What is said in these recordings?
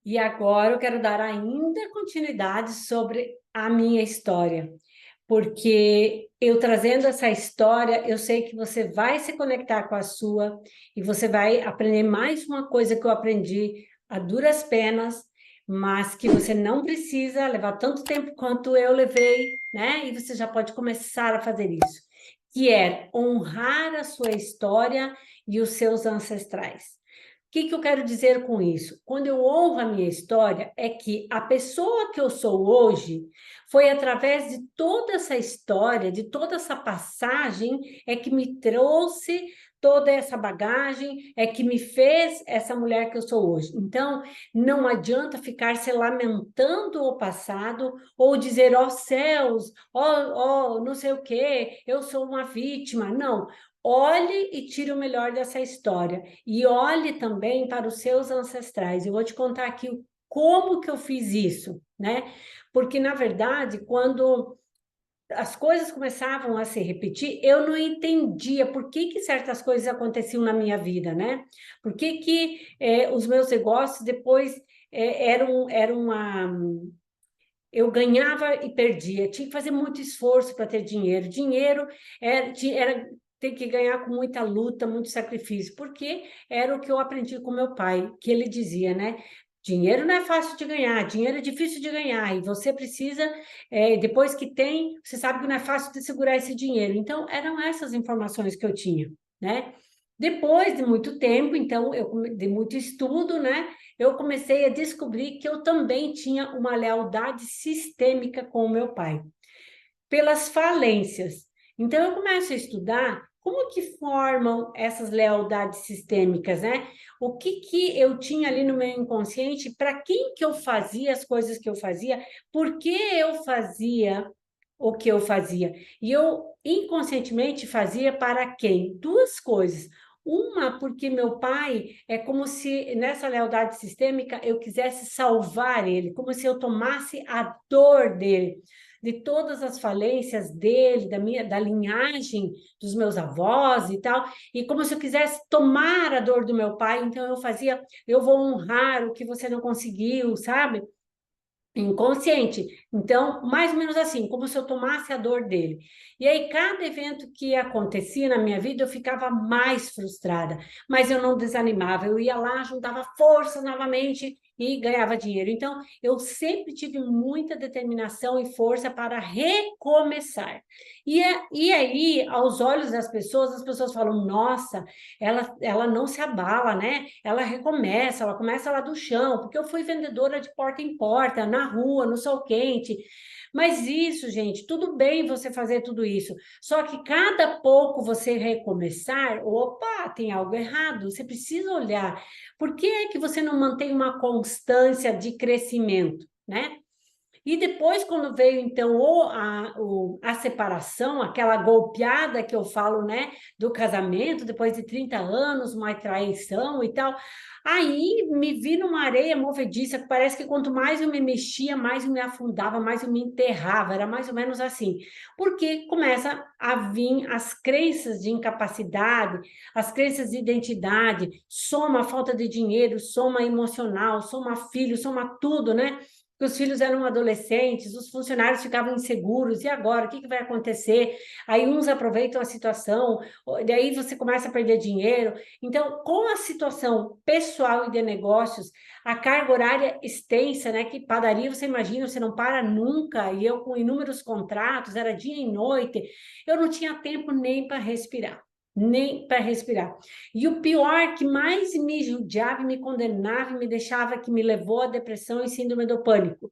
E agora eu quero dar ainda continuidade sobre a minha história, porque eu trazendo essa história, eu sei que você vai se conectar com a sua e você vai aprender mais uma coisa que eu aprendi a duras penas, mas que você não precisa levar tanto tempo quanto eu levei, né? E você já pode começar a fazer isso, que é honrar a sua história e os seus ancestrais. O que eu quero dizer com isso? Quando eu honro a minha história, é que a pessoa que eu sou hoje foi através de toda essa história, de toda essa passagem, é que me trouxe toda essa bagagem, é que me fez essa mulher que eu sou hoje. Então, não adianta ficar se lamentando o passado ou dizer, ó céus, ó, não sei o quê, eu sou uma vítima. Não. Olhe e tire o melhor dessa história. E olhe também para os seus ancestrais. Eu vou te contar aqui como que eu fiz isso, né? Porque, na verdade, quando as coisas começavam a se repetir, eu não entendia por que que certas coisas aconteciam na minha vida, né? Por que que os meus negócios depois eram uma... Eu ganhava e perdia, tinha que fazer muito esforço para ter dinheiro. Dinheiro era ter que ganhar com muita luta, muito sacrifício, porque era o que eu aprendi com meu pai, que ele dizia, né? Dinheiro não é fácil de ganhar, dinheiro é difícil de ganhar, e você precisa, depois que tem, você sabe que não é fácil de segurar esse dinheiro. Então, eram essas informações que eu tinha, né? Depois de muito tempo, então, de muito estudo, né? Eu comecei a descobrir que eu também tinha uma lealdade sistêmica com o meu pai, pelas falências. Então, eu começo a estudar como que formam essas lealdades sistêmicas, né? O que que eu tinha ali no meu inconsciente, para quem que eu fazia as coisas que eu fazia, por que eu fazia o que eu fazia. E eu inconscientemente fazia para quem? Duas coisas. Uma, porque meu pai é como se nessa lealdade sistêmica eu quisesse salvar ele, como se eu tomasse a dor dele, de todas as falências dele, da linhagem dos meus avós e tal, e como se eu quisesse tomar a dor do meu pai, então eu fazia, eu vou honrar o que você não conseguiu, sabe? Inconsciente. Então, mais ou menos assim, como se eu tomasse a dor dele. E aí, cada evento que acontecia na minha vida, eu ficava mais frustrada, mas eu não desanimava. Eu ia lá, juntava forças novamente e ganhava dinheiro. Então, eu sempre tive muita determinação e força para recomeçar. E aí, aos olhos das pessoas, as pessoas falam: nossa, ela não se abala, né? Ela recomeça, ela começa lá do chão, porque eu fui vendedora de porta em porta, na rua, no sol quente. Mas isso, gente, tudo bem você fazer tudo isso. Só que cada pouco você recomeçar, opa, tem algo errado. Você precisa olhar. Por que é que você não mantém uma constância de crescimento, né? E depois, quando veio, então, a separação, aquela golpeada que eu falo, né, do casamento, depois de 30 anos, uma traição e tal, aí me vi numa areia movediça, que parece que quanto mais eu me mexia, mais eu me afundava, mais eu me enterrava, era mais ou menos assim. Porque começa a vir as crenças de incapacidade, as crenças de identidade, soma a falta de dinheiro, soma emocional, soma filho, soma tudo, né? Que os filhos eram adolescentes, os funcionários ficavam inseguros, e agora? O que que vai acontecer? Aí uns aproveitam a situação, daí você começa a perder dinheiro. Então, com a situação pessoal e de negócios, a carga horária extensa, né? Que padaria, você imagina, você não para nunca, e eu com inúmeros contratos, era dia e noite, eu não tinha tempo nem para respirar. Nem para respirar. E o pior, que mais me judiava, me condenava e me deixava, que me levou à depressão e síndrome do pânico,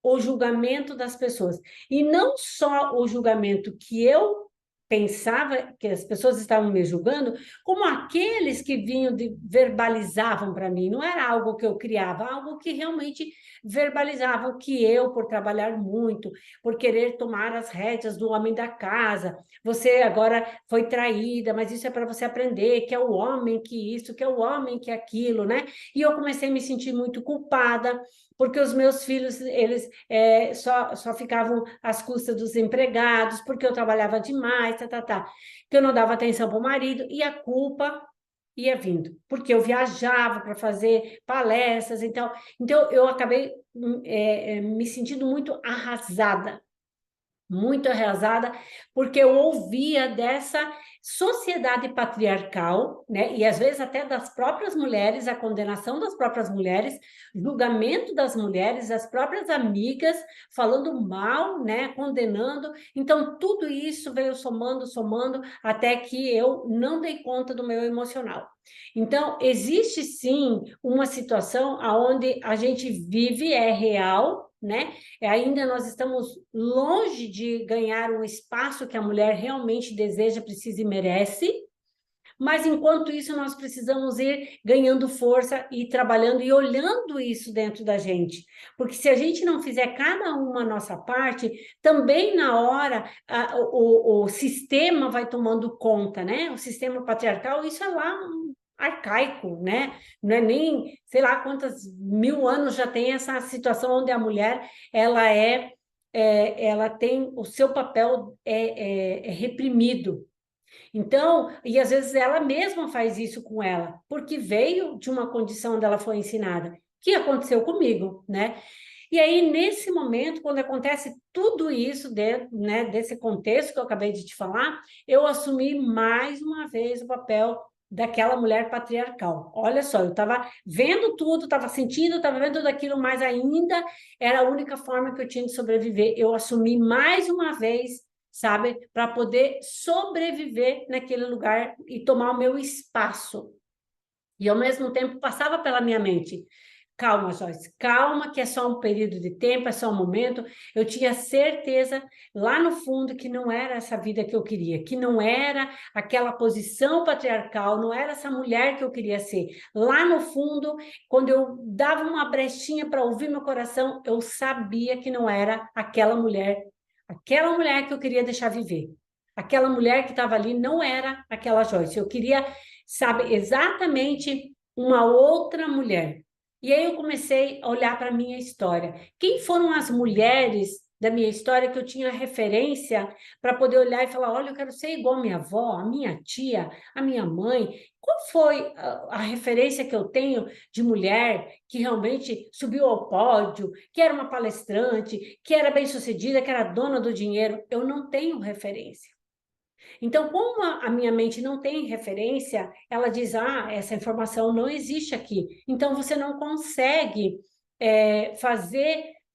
o julgamento das pessoas. E não só o julgamento que eu pensava que as pessoas estavam me julgando, como aqueles que vinham de verbalizavam para mim. Não era algo que eu criava, algo que realmente verbalizavam que eu, por trabalhar muito, por querer tomar as rédeas do homem da casa, você agora foi traída, mas isso é para você aprender, que é o homem que isso, que é o homem que aquilo, né? E eu comecei a me sentir muito culpada, porque os meus filhos, eles só ficavam às custas dos empregados, porque eu trabalhava demais, que eu não dava atenção para o marido, e a culpa ia vindo, porque eu viajava para fazer palestras e tal. Então, eu acabei me sentindo muito arrasada, porque eu ouvia dessa sociedade patriarcal, né? E às vezes até das próprias mulheres, a condenação das próprias mulheres, julgamento das mulheres, as próprias amigas falando mal, né? Condenando. Então, tudo isso veio somando, somando, até que eu não dei conta do meu emocional. Então, existe sim uma situação onde a gente vive, é real, né? Ainda nós estamos longe de ganhar um espaço que a mulher realmente deseja, precisa e merece, mas enquanto isso nós precisamos ir ganhando força e trabalhando e olhando isso dentro da gente, porque se a gente não fizer cada uma a nossa parte, também na hora o sistema vai tomando conta, né? O sistema patriarcal, isso é lá arcaico, né? Não é nem, sei lá quantas mil anos já tem essa situação onde a mulher, ela tem o seu papel é reprimido. Então, e às vezes ela mesma faz isso com ela, porque veio de uma condição onde ela foi ensinada, que aconteceu comigo, né? E aí, nesse momento, quando acontece tudo isso dentro, né, desse contexto que eu acabei de te falar, eu assumi mais uma vez o papel daquela mulher patriarcal. Olha só, eu estava vendo tudo, estava sentindo, estava vendo tudo aquilo, mas ainda era a única forma que eu tinha de sobreviver. Eu assumi mais uma vez, sabe, para poder sobreviver naquele lugar e tomar o meu espaço. E ao mesmo tempo passava pela minha mente: calma, Joyce, calma, que é só um período de tempo, é só um momento. Eu tinha certeza lá no fundo que não era essa vida que eu queria, que não era aquela posição patriarcal, não era essa mulher que eu queria ser. Lá no fundo, quando eu dava uma brechinha para ouvir meu coração, eu sabia que não era aquela mulher que eu queria deixar viver. Aquela mulher que estava ali não era aquela Joyce. Eu queria, sabe, exatamente uma outra mulher. E aí eu comecei a olhar para a minha história. Quem foram as mulheres da minha história que eu tinha referência para poder olhar e falar: olha, eu quero ser igual a minha avó, a minha tia, a minha mãe. Qual foi a referência que eu tenho de mulher que realmente subiu ao pódio, que era uma palestrante, que era bem-sucedida, que era dona do dinheiro? Eu não tenho referência. Então, como a minha mente não tem referência, ela diz: ah, essa informação não existe aqui. Então, você não consegue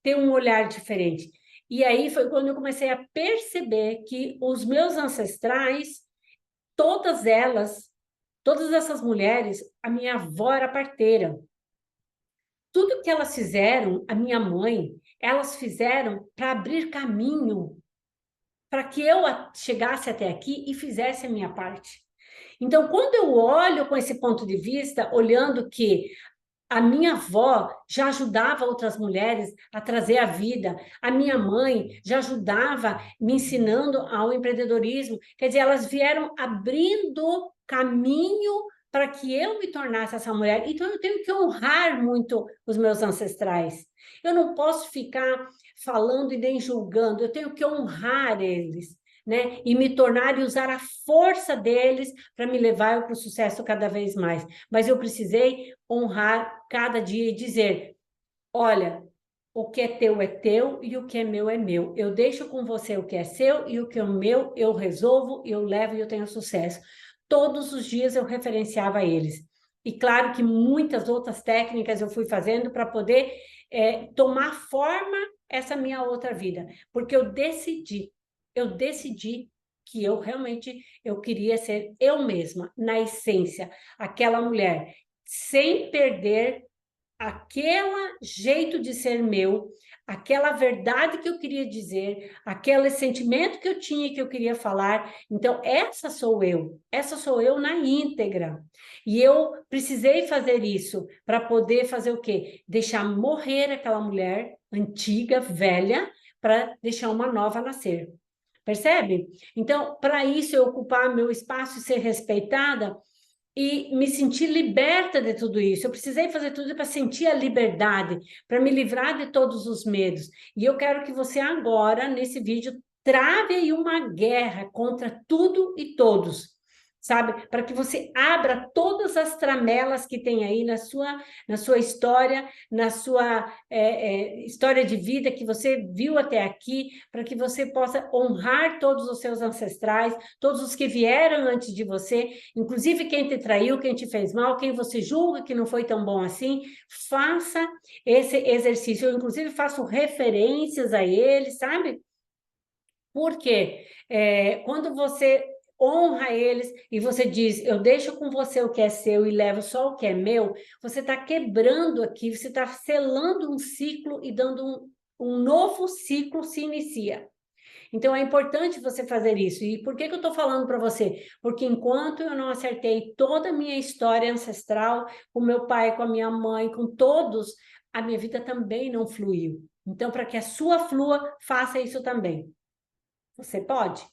ter um olhar diferente. E aí foi quando eu comecei a perceber que os meus ancestrais, todas elas, todas essas mulheres, a minha avó era parteira. Tudo que elas fizeram, a minha mãe, elas fizeram para abrir caminho para que eu chegasse até aqui e fizesse a minha parte. Então, quando eu olho com esse ponto de vista, olhando que a minha avó já ajudava outras mulheres a trazer a vida, a minha mãe já ajudava me ensinando ao empreendedorismo, quer dizer, elas vieram abrindo caminho para que eu me tornasse essa mulher. Então, eu tenho que honrar muito os meus ancestrais. Eu não posso ficar falando e nem julgando, eu tenho que honrar eles, né? E me tornar e usar a força deles para me levar para o sucesso cada vez mais. Mas eu precisei honrar cada dia e dizer: olha, o que é teu e o que é meu. Eu deixo com você o que é seu e o que é meu, eu resolvo, eu levo e eu tenho sucesso. Todos os dias eu referenciava eles. E claro que muitas outras técnicas eu fui fazendo para poder tomar forma essa minha outra vida, porque eu decidi que eu realmente eu queria ser eu mesma, na essência, aquela mulher, sem perder aquele jeito de ser meu, aquela verdade que eu queria dizer, aquele sentimento que eu tinha e que eu queria falar. Então, essa sou eu na íntegra. E eu precisei fazer isso para poder fazer o quê? Deixar morrer aquela mulher antiga, velha, para deixar uma nova nascer. Percebe? Então, para isso eu ocupar meu espaço e ser respeitada, e me sentir liberta de tudo isso. Eu precisei fazer tudo para sentir a liberdade, para me livrar de todos os medos. E eu quero que você agora, nesse vídeo, trave aí uma guerra contra tudo e todos. sabe? Para que você abra todas as tramelas que tem aí na sua história, na sua história de vida que você viu até aqui, para que você possa honrar todos os seus ancestrais, todos os que vieram antes de você, inclusive quem te traiu, quem te fez mal, quem você julga que não foi tão bom assim, faça esse exercício. Eu, inclusive, faço referências a ele, sabe? Porque quando você honra eles e você diz, eu deixo com você o que é seu e levo só o que é meu, você está quebrando aqui, você está selando um ciclo e dando um novo ciclo se inicia. Então, é importante você fazer isso. E por que que eu estou falando para você? Porque enquanto eu não acertei toda a minha história ancestral, com meu pai, com a minha mãe, com todos, a minha vida também não fluiu. Então, para que a sua flua, faça isso também. Você pode?